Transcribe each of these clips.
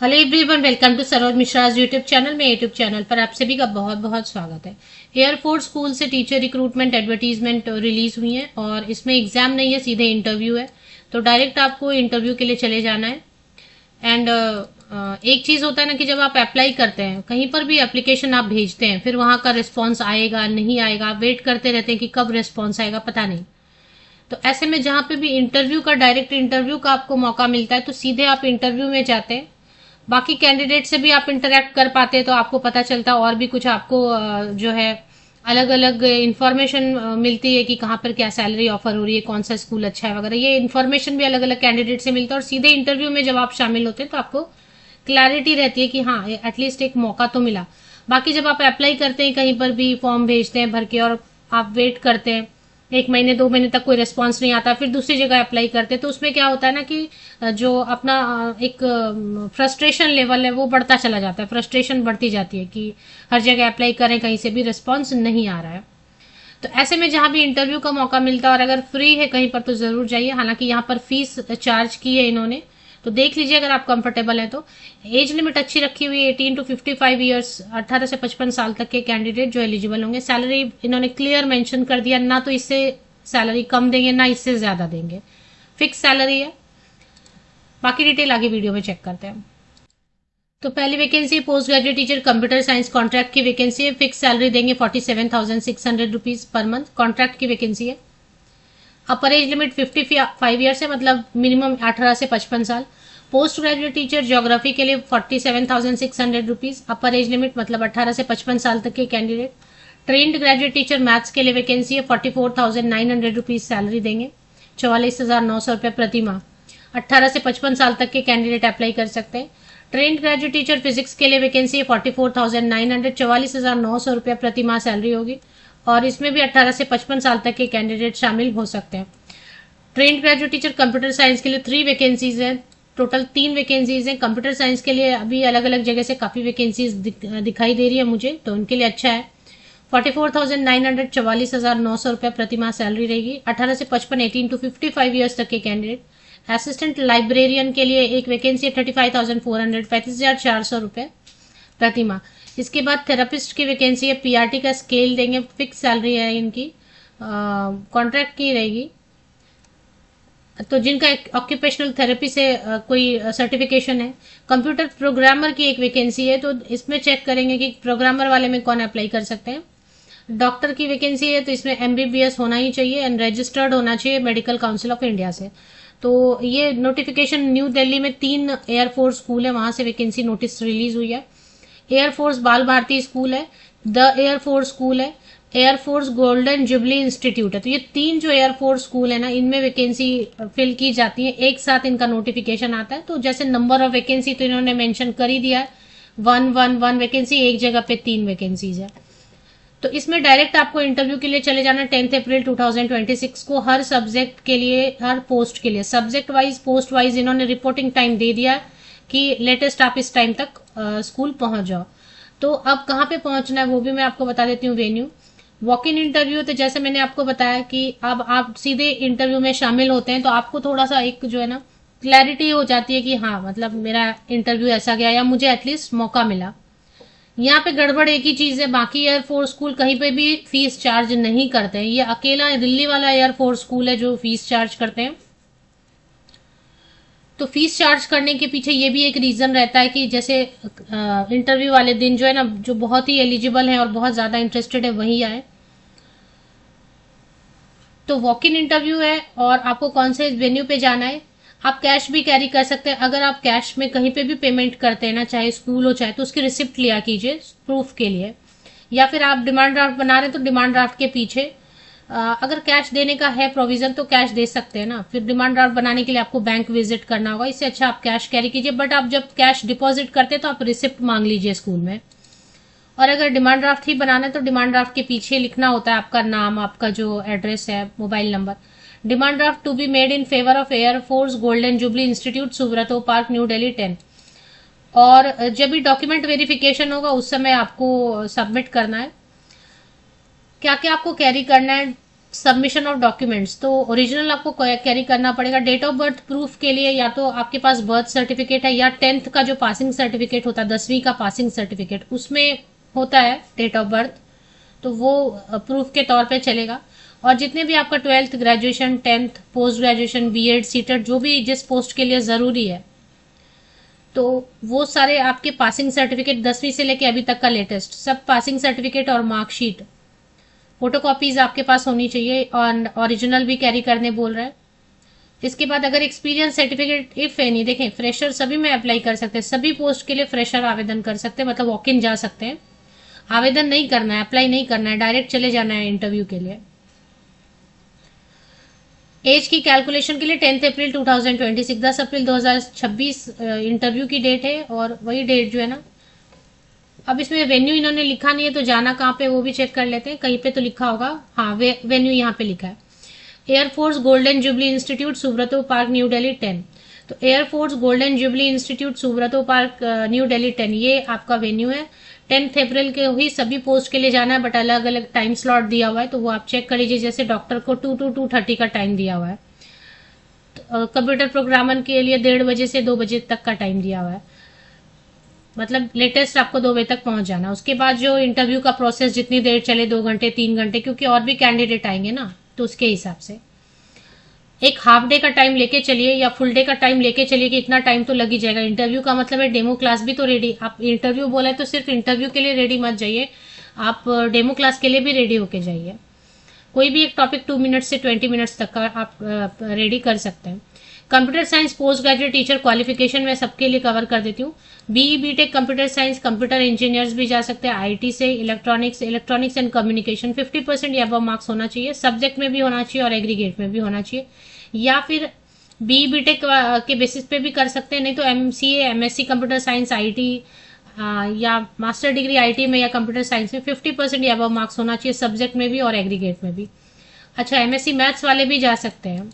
Hello everyone, welcome to Saroj Mishra's YouTube channel में YouTube channel पर आप सभी का बहुत बहुत स्वागत है। एयरफोर्स स्कूल से टीचर रिक्रूटमेंट एडवर्टीजमेंट रिलीज हुई है और इसमें एग्जाम नहीं है, सीधे इंटरव्यू है। तो डायरेक्ट आपको इंटरव्यू के लिए चले जाना है। एंड एक चीज होता है ना कि जब आप अप्लाई करते हैं, कहीं पर भी एप्लीकेशन आप भेजते हैं, फिर वहां का रिस्पॉन्स आएगा नहीं आएगा, आप वेट करते रहते हैं कि कब रिस्पॉन्स आएगा, पता नहीं। तो ऐसे में जहां पे भी इंटरव्यू का, डायरेक्ट इंटरव्यू का आपको मौका मिलता है, तो सीधे आप इंटरव्यू में जाते हैं। बाकी कैंडिडेट से भी आप इंटरेक्ट कर पाते हैं, तो आपको पता चलता है और भी कुछ आपको जो है अलग अलग इंफॉर्मेशन मिलती है कि कहाँ पर क्या सैलरी ऑफर हो रही है, कौन सा स्कूल अच्छा है वगैरह। ये इन्फॉर्मेशन भी अलग अलग कैंडिडेट से मिलता है और सीधे इंटरव्यू में जब आप शामिल होते हैं तो आपको क्लैरिटी रहती है कि हाँ, एटलीस्ट एक मौका तो मिला। बाकी जब आप अप्लाई करते हैं, कहीं पर भी फॉर्म भेजते हैं भर के और आप वेट करते हैं, 1 महीने 2 महीने तक कोई रिस्पॉन्स नहीं आता, फिर दूसरी जगह अप्लाई करते हैं, तो उसमें क्या होता है ना कि जो अपना एक फ्रस्ट्रेशन लेवल है वो बढ़ता चला जाता है, फ्रस्ट्रेशन बढ़ती जाती है कि हर जगह अप्लाई करें, कहीं से भी रिस्पॉन्स नहीं आ रहा है। तो ऐसे में जहां भी इंटरव्यू का मौका मिलता है और अगर फ्री है कहीं पर तो जरूर जाइए। हालांकि यहाँ पर फीस चार्ज की है इन्होंने, तो देख लीजिए अगर आप कंफर्टेबल हैं तो। एज लिमिट अच्छी रखी हुई है, 18 to 55 ईयर्स, 18 से 55 साल तक के कैंडिडेट जो एलिजिबल होंगे। सैलरी इन्होंने क्लियर मेंशन कर दिया, ना तो इससे सैलरी कम देंगे ना इससे ज्यादा देंगे, फिक्स सैलरी है। बाकी डिटेल आगे वीडियो में चेक करते हैं। तो पहली vacancy post graduate teacher computer science contract की वैकेंसी है। फिक्स सैलरी देंगे 47,600 रुपीज पर मंथ, कॉन्ट्रैक्ट की वैकेंसी है। अपर एज लिमिट 55 ईयर्स है, मतलब मिनिमम 18 से 55 साल। पोस्ट ग्रेजुएट टीचर ज्योग्राफी के लिए 47,600 रुपीज, अपर एज लिमिट मतलब 18 से 55 साल तक के candidate. Trained graduate teacher maths के लिए वैकेंसी है, 44,900 रुपीज सैलरी देंगे, 44,900 रुपये प्रति माह। 18 से 55 साल तक के कैंडिडेट अप्लाई कर सकते हैं। ट्रेंड ग्रेजुएट टीचर फिजिक्स के लिए वैकेंसी है, 44,900, 44,900 रुपये प्रति माह सैलरी होगी और इसमें भी 18 से 55 साल तक के कैंडिडेट शामिल हो सकते हैं। Trained graduate teacher computer science के लिए 3 वैकेंसीज हैं, टोटल 3 वैकेंसीज हैं। कंप्यूटर साइंस के लिए अभी अलग अलग जगह से काफी वैकेंसीज दिखाई दे रही है मुझे, तो उनके लिए अच्छा है। 44,900, 44,900 रुपये प्रति माह सैलरी रहेगी। 18 से 55, 18 to 55 ईयर्स तक के कैंडिडेट। असिस्टेंट लाइब्रेरियन के लिए एक वैकेंसी है, 35,400, 35,400 रुपये प्रति माह। इसके बाद थेरापिस्ट की वैकेंसी है, पीआरटी का स्केल देंगे, फिक्स सैलरी है इनकी, कॉन्ट्रैक्ट की रहेगी। तो जिनका ऑक्यूपेशनल थेरेपी से कोई सर्टिफिकेशन है। कंप्यूटर प्रोग्रामर की एक वैकेंसी है, तो इसमें चेक करेंगे कि प्रोग्रामर वाले में कौन अप्लाई कर सकते हैं। डॉक्टर की वैकेंसी है, तो इसमें एमबीबीएस होना ही चाहिए एंड रजिस्टर्ड होना चाहिए मेडिकल काउंसिल ऑफ इंडिया से। तो ये नोटिफिकेशन न्यू दिल्ली में 3 एयरफोर्स स्कूल है, वहां से वैकेंसी नोटिस रिलीज हुई है। एयरफोर्स बाल भारती स्कूल है, द एयरफोर्स स्कूल है, एयरफोर्स गोल्डन जुबली इंस्टीट्यूट है। तो ये 3 जो एयरफोर्स स्कूल है ना, इनमें वैकेंसी फिल की जाती है, एक साथ इनका नोटिफिकेशन आता है। तो जैसे नंबर ऑफ वैकेंसी तो इन्होंने मेंशन कर ही दिया है, 111 वैकेंसी, एक जगह पे 3 वैकेंसीज है। तो इसमें डायरेक्ट आपको इंटरव्यू के लिए चले जाना 10 अप्रैल 2026 को। हर सब्जेक्ट के लिए, हर पोस्ट के लिए, सब्जेक्ट वाइज पोस्ट वाइज इन्होंने रिपोर्टिंग टाइम दे दिया है कि लेटेस्ट आप इस टाइम तक स्कूल पहुंच जाओ। तो अब कहाँ पे पहुंचना है वो भी मैं आपको बता देती हूँ। वेन्यू वॉक इन इंटरव्यू, तो जैसे मैंने आपको बताया कि अब आप सीधे इंटरव्यू में शामिल होते हैं, तो आपको थोड़ा सा एक जो है ना क्लैरिटी हो जाती है कि हाँ, मतलब मेरा इंटरव्यू ऐसा गया या मुझे एटलीस्ट मौका मिला। यहाँ पे गड़बड़ एक ही चीज है, बाकी एयरफोर्स स्कूल कहीं पे भी फीस चार्ज नहीं करते हैं। ये अकेला दिल्ली वाला एयरफोर्स स्कूल है जो फीस चार्ज करते हैं। तो फीस चार्ज करने के पीछे ये भी एक रीजन रहता है कि जैसे इंटरव्यू वाले दिन जो है ना, जो बहुत ही एलिजिबल है और बहुत ज्यादा इंटरेस्टेड है वही आए। तो वॉक इन इंटरव्यू है और आपको कौन से वेन्यू पे जाना है। आप कैश भी कैरी कर सकते हैं, अगर आप कैश में कहीं पे भी पेमेंट करते हैं ना, चाहे स्कूल हो चाहे, तो उसकी रिसिप्ट लिया कीजिए प्रूफ के लिए। या फिर आप डिमांड ड्राफ्ट बना रहे हैं तो डिमांड ड्राफ्ट के पीछे अगर कैश देने का है प्रोविजन तो कैश दे सकते हैं ना। फिर डिमांड ड्राफ्ट बनाने के लिए आपको बैंक विजिट करना होगा, इससे अच्छा आप कैश कैरी कीजिए। बट आप जब कैश डिपॉजिट करते हैं तो आप रिसिप्ट मांग लीजिए स्कूल में। और अगर डिमांड ड्राफ्ट ही बनाना है तो डिमांड ड्राफ्ट के पीछे लिखना होता है आपका नाम, आपका जो एड्रेस है, mobile number. Demand draft to be made in favour of Air Force golden jubilee institute, Subroto park, new Delhi 10। और जब भी डॉक्यूमेंट वेरिफिकेशन होगा उस समय आपको सबमिट करना है। क्या क्या आपको कैरी करना है। सबमिशन ऑफ डॉक्यूमेंट्स, तो ओरिजिनल आपको कैरी करना पड़ेगा। डेट ऑफ बर्थ प्रूफ के लिए या तो आपके पास बर्थ सर्टिफिकेट है या 10th का जो पासिंग सर्टिफिकेट होता है, 10वीं का पासिंग सर्टिफिकेट, उसमें होता है डेट ऑफ बर्थ, तो वो प्रूफ के तौर पे चलेगा। और जितने भी आपका 12th, graduation, 10th, post graduation, B Ed, CTET, जो भी जिस पोस्ट के लिए ज़रूरी है, तो वो सारे आपके पासिंग सर्टिफिकेट 10वीं से लेके अभी तक का लेटेस्ट सब पासिंग सर्टिफिकेट और मार्कशीट, फोटोकॉपीज आपके पास होनी चाहिए और ओरिजिनल भी कैरी करने बोल रहा है। इसके बाद अगर एक्सपीरियंस सर्टिफिकेट इफ एनी, देखें फ्रेशर सभी में अप्लाई कर सकते हैं, सभी पोस्ट के लिए फ्रेशर आवेदन कर सकते हैं, मतलब वॉक इन जा सकते हैं। आवेदन नहीं करना है, अप्लाई नहीं करना है, डायरेक्ट चले जाना है इंटरव्यू के लिए। एज की कैलकुलेशन के लिए 10 अप्रैल 2026, 10 अप्रैल 2026 इंटरव्यू की डेट है। और वही डेट जो है ना, अब इसमें वेन्यू इन्होंने लिखा नहीं है, तो जाना कहाँ पे वो भी चेक कर लेते हैं, कहीं पे तो लिखा होगा, हाँ वेन्यू यहाँ पे लिखा है, air force golden jubilee institute, Subroto park, new Delhi 10। तो air force golden jubilee institute, Subroto park, new Delhi 10, ये आपका वेन्यू है। 10 अप्रैल के ही सभी पोस्ट के लिए जाना है, बट अलग अलग टाइम स्लॉट दिया हुआ है, तो वो आप चेक कर लीजिए। जैसे डॉक्टर को 2 to 2:30 का टाइम दिया हुआ है, कंप्यूटर प्रोग्रामर के लिए 1:30 बजे से 2 बजे तक का टाइम दिया हुआ है, मतलब लेटेस्ट आपको 2 बजे तक पहुंच जाना। उसके बाद जो इंटरव्यू का प्रोसेस जितनी देर चले, 2 घंटे 3 घंटे, क्योंकि और भी कैंडिडेट आएंगे ना, तो उसके हिसाब से एक हाफ डे का टाइम लेके चलिए या फुल डे का टाइम लेके चलिए कि इतना टाइम तो लग ही जाएगा। इंटरव्यू का मतलब है डेमो क्लास भी तो रेडी, आप इंटरव्यू बोला है तो सिर्फ इंटरव्यू के लिए रेडी मत जाइए, आप डेमो क्लास के लिए भी रेडी होके जाइए। कोई भी एक टॉपिक 2 मिनट से 20 मिनट्स तक का आप रेडी कर सकते हैं। Computer science post graduate teacher qualification मैं सबके लिए कवर कर देती हूँ। BE BTech computer science, computer engineers भी जा सकते हैं, आईटी से, इलेक्ट्रॉनिक्स एंड कम्युनिकेशन, 50% या अबव मार्क्स होना चाहिए, सब्जेक्ट में भी होना चाहिए और एग्रीगेट में भी होना चाहिए। या फिर बीई बीटेक के बेसिस पे भी कर सकते हैं, नहीं तो MCA, MSc computer science, IT या मास्टर डिग्री आईटी में या कंप्यूटर साइंस में 50% या अबव मार्क्स होना चाहिए, सब्जेक्ट में भी और एग्रीगेट में भी। अच्छा, एमएससी मैथ्स वाले भी जा सकते हैं,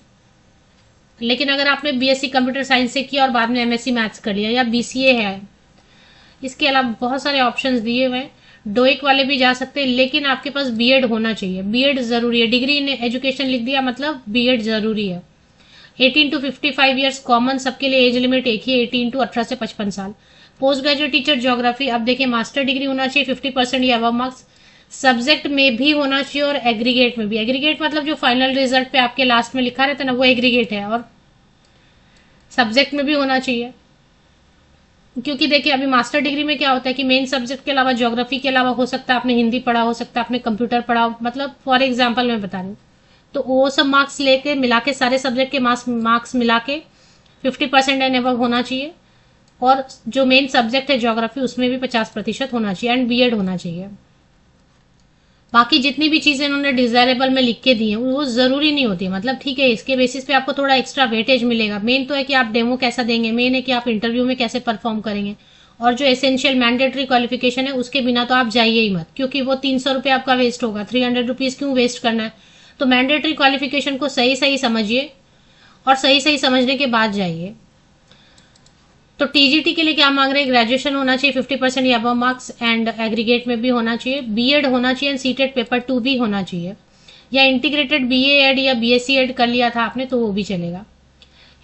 लेकिन अगर आपने बीएससी कंप्यूटर साइंस से किया और बाद में एमएससी मैथ्स कर लिया, या बीसीए है, इसके अलावा बहुत सारे ऑप्शंस दिए हुए हैं। डोइक वाले भी जा सकते हैं, लेकिन आपके पास बीएड होना चाहिए, बीएड जरूरी है। डिग्री इन एजुकेशन लिख दिया मतलब बीएड जरूरी है। 18 to 55 ईयर्स कॉमन, सबके लिए एज लिमिट एक ही, 18 to 18 से 55 साल। पोस्ट ग्रेजुएट टीचर ज्योग्राफी, अब देखिए मास्टर डिग्री होना चाहिए, 50% या अबव मार्क्स, सब्जेक्ट में भी होना चाहिए और एग्रीगेट में भी। एग्रीगेट मतलब जो फाइनल रिजल्ट पे आपके लास्ट में लिखा रहता है ना, वो एग्रीगेट है, और सब्जेक्ट में भी होना चाहिए। क्योंकि देखिए अभी मास्टर डिग्री में क्या होता है कि मेन सब्जेक्ट के अलावा, ज्योग्राफी के अलावा हो सकता है आपने हिंदी पढ़ा, हो सकता है आपने कंप्यूटर पढ़ा, मतलब फॉर एग्जाम्पल मैं बता रही हूँ, तो वो सब मार्क्स लेके मिला के, सारे सब्जेक्ट के मार्क्स मिला के 50% एंड अबव होना चाहिए, और जो मेन सब्जेक्ट है ज्योग्राफी, उसमें भी 50% होना चाहिए, एंड बीएड होना चाहिए। बाकी जितनी भी चीजें इन्होंने डिजायरेबल में लिख के दी हैं, वो जरूरी नहीं होती, मतलब ठीक है, इसके बेसिस पे आपको थोड़ा एक्स्ट्रा वेटेज मिलेगा। मेन तो है कि आप डेमो कैसा देंगे, मेन है कि आप इंटरव्यू में कैसे परफॉर्म करेंगे, और जो एसेंशियल मैंडेटरी क्वालिफिकेशन है उसके बिना तो आप जाइए ही मत, क्योंकि वो 300 रुपये आपका वेस्ट होगा। 300 रुपीज क्यों वेस्ट करना है? तो मैंडेटरी क्वालिफिकेशन को सही सही समझिए और सही सही समझने के बाद जाइए। तो टीजीटी के लिए क्या मांग रहे हैं? ग्रेजुएशन होना चाहिए, 50% या अबव मार्क्स, एंड एग्रीगेट में भी होना चाहिए, बीएड होना चाहिए, एंड सीटेट पेपर 2 भी होना चाहिए, या इंटीग्रेटेड बीए एड या बीएससी एड कर लिया था आपने तो वो भी चलेगा।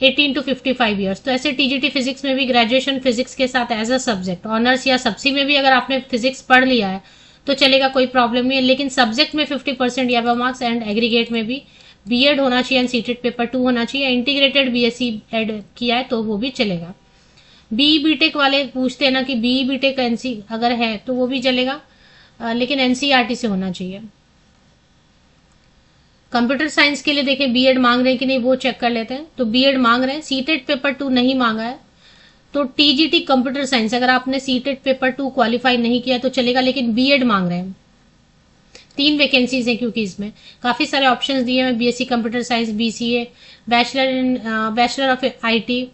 18 to 55 ईयर्स, तो ऐसे टीजीटी फिजिक्स में भी ग्रेजुएशन फिजिक्स के साथ एज अ सब्जेक्ट, ऑनर्स या सबसी में भी अगर आपने फिजिक्स पढ़ लिया है तो चलेगा, कोई प्रॉब्लम नहीं है, लेकिन सब्जेक्ट में 50% या अबव मार्क्स, एंड एग्रीगेट में भी बीएड होना चाहिए, एंड सीटेट पेपर 2 होना चाहिए, इंटीग्रेटेड बीएससी एड किया है तो वो भी चलेगा। बीई बीटेक वाले पूछते हैं ना कि बीई बीटेक एनसी अगर है तो वो भी चलेगा, लेकिन एनसीईआरटी से होना चाहिए। कंप्यूटर साइंस के लिए देखिए बीएड मांग रहे हैं कि नहीं, वो चेक कर लेते हैं। तो बीएड मांग रहे हैं, सीटेट पेपर 2 नहीं मांगा है, तो टीजीटी कंप्यूटर साइंस अगर आपने सीटेट पेपर 2 क्वालिफाई नहीं किया तो चलेगा, लेकिन बीएड मांग रहे हैं। 3 वैकेंसीज हैं, क्योंकि इसमें काफी सारे ऑप्शंस दिए हैं, BSc computer science, BCA, bachelor of IT,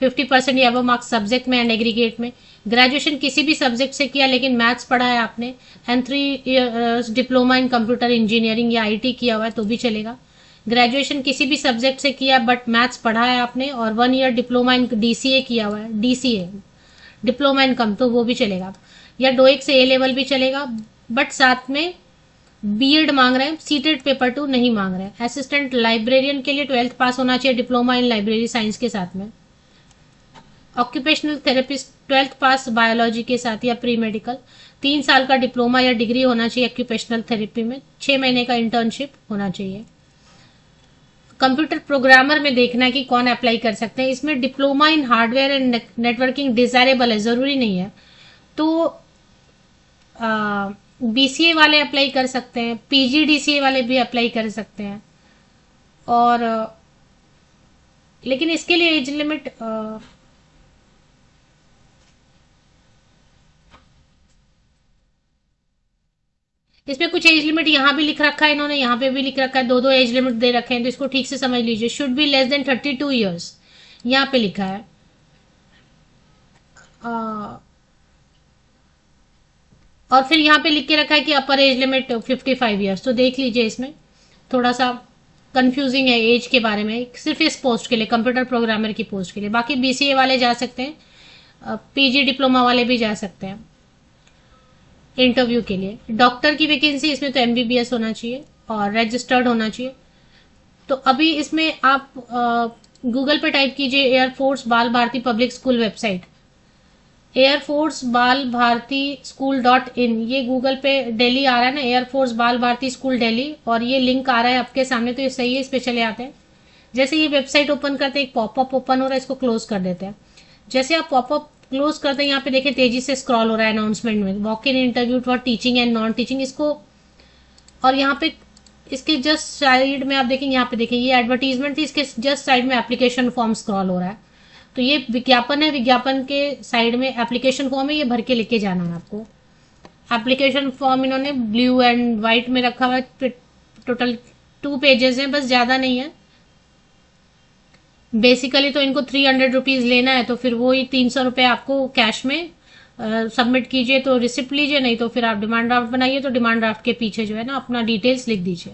50% या अबव मार्क्स सब्जेक्ट में एंड एग्रीगेट में। ग्रेजुएशन किसी भी सब्जेक्ट से किया लेकिन मैथ्स पढ़ा है आपने, and 3 years diploma in computer engineering या आईटी किया हुआ है तो भी चलेगा। ग्रेजुएशन किसी भी सब्जेक्ट से किया बट मैथ्स पढ़ा है आपने, और 1 ईयर डिप्लोमा इन डीसीए किया हुआ है, डीसीए डिप्लोमा इन कम, तो वो भी चलेगा। या डोइक से ए लेवल भी चलेगा, बट साथ में बीएड मांग रहे हैं, सीटेट पेपर 2 नहीं मांग रहे हैं। असिस्टेंट लाइब्रेरियन के लिए 12th पास होना चाहिए, डिप्लोमा इन लाइब्रेरी साइंस के साथ में। ऑक्यूपेशनल थेरेपिस्ट 12th पास बायोलॉजी के साथ या प्री मेडिकल, 3 साल का डिप्लोमा या डिग्री होना चाहिए ऑक्यूपेशनल थेरेपी में, 6 महीने का इंटर्नशिप होना चाहिए। कंप्यूटर प्रोग्रामर में देखना है कि कौन अप्लाई कर सकते हैं। इसमें diploma in hardware and networking desirable है, जरूरी नहीं है। तो बीसीए वाले अप्लाई कर सकते हैं, पीजीडीसीए वाले भी अप्लाई कर सकते हैं। और लेकिन इसके लिए एज लिमिट इसमें कुछ एज लिमिट यहाँ भी लिख रखा है इन्होंने, यहाँ पे भी लिख रखा है, दो एज लिमिट दे रखे हैं, तो इसको ठीक से समझ लीजिए। Should be less than 32 years यहाँ पे लिखा है। और फिर यहाँ पे लिख के रखा है कि अपर एज लिमिट 55 ईयर्स। तो देख लीजिए, इसमें थोड़ा सा कंफ्यूजिंग है एज के बारे में, सिर्फ इस पोस्ट के लिए, कंप्यूटर प्रोग्रामर की पोस्ट के लिए। बाकी बीसीए वाले जा सकते हैं, पीजी डिप्लोमा वाले भी जा सकते हैं इंटरव्यू के लिए। डॉक्टर की वैकेंसी इसमें तो एमबीबीएस होना चाहिए और रजिस्टर्ड होना चाहिए। तो अभी इसमें आप गूगल पे टाइप कीजिए air force Bal Bharati public school website, air force Bal Bharati स्कूल.in, ये गूगल पे दिल्ली आ रहा है ना, एयरफोर्स बाल भारती स्कूल दिल्ली, और ये लिंक आ रहा है आपके सामने, तो ये सही है, इस पे चले आते हैं। जैसे ये वेबसाइट ओपन करते हैं, एक पॉपअप ओपन हो रहा है, इसको क्लोज कर देते हैं। जैसे आप पॉपअप क्लोज करते हैं, यहाँ पे देखिए तेजी से स्क्रॉल हो रहा है अनाउंसमेंट में, walk in interview for teaching and non teaching, इसको, और यहाँ पे इसके जस्ट साइड में आप देखेंगे, यहाँ पे देखिए ये एडवर्टीजमेंट थी, इसके जस्ट साइड में एप्लीकेशन फॉर्म स्क्रॉल हो रहा है। तो ये विज्ञापन है, विज्ञापन के साइड में एप्लीकेशन फॉर्म है, ये भर के लेके जाना है आपको। एप्लीकेशन फॉर्म इन्होंने ब्लू एंड व्हाइट में रखा हुआ है, टोटल 2 पेजेस हैं, बस ज्यादा नहीं है। बेसिकली तो इनको 300 रुपीज लेना है, तो फिर वो ही 300 रुपये आपको कैश में सबमिट कीजिए तो रिसिप्ट लीजिए, नहीं तो फिर आप डिमांड ड्राफ्ट बनाइए, तो डिमांड ड्राफ्ट के पीछे जो है ना अपना डिटेल्स लिख दीजिए।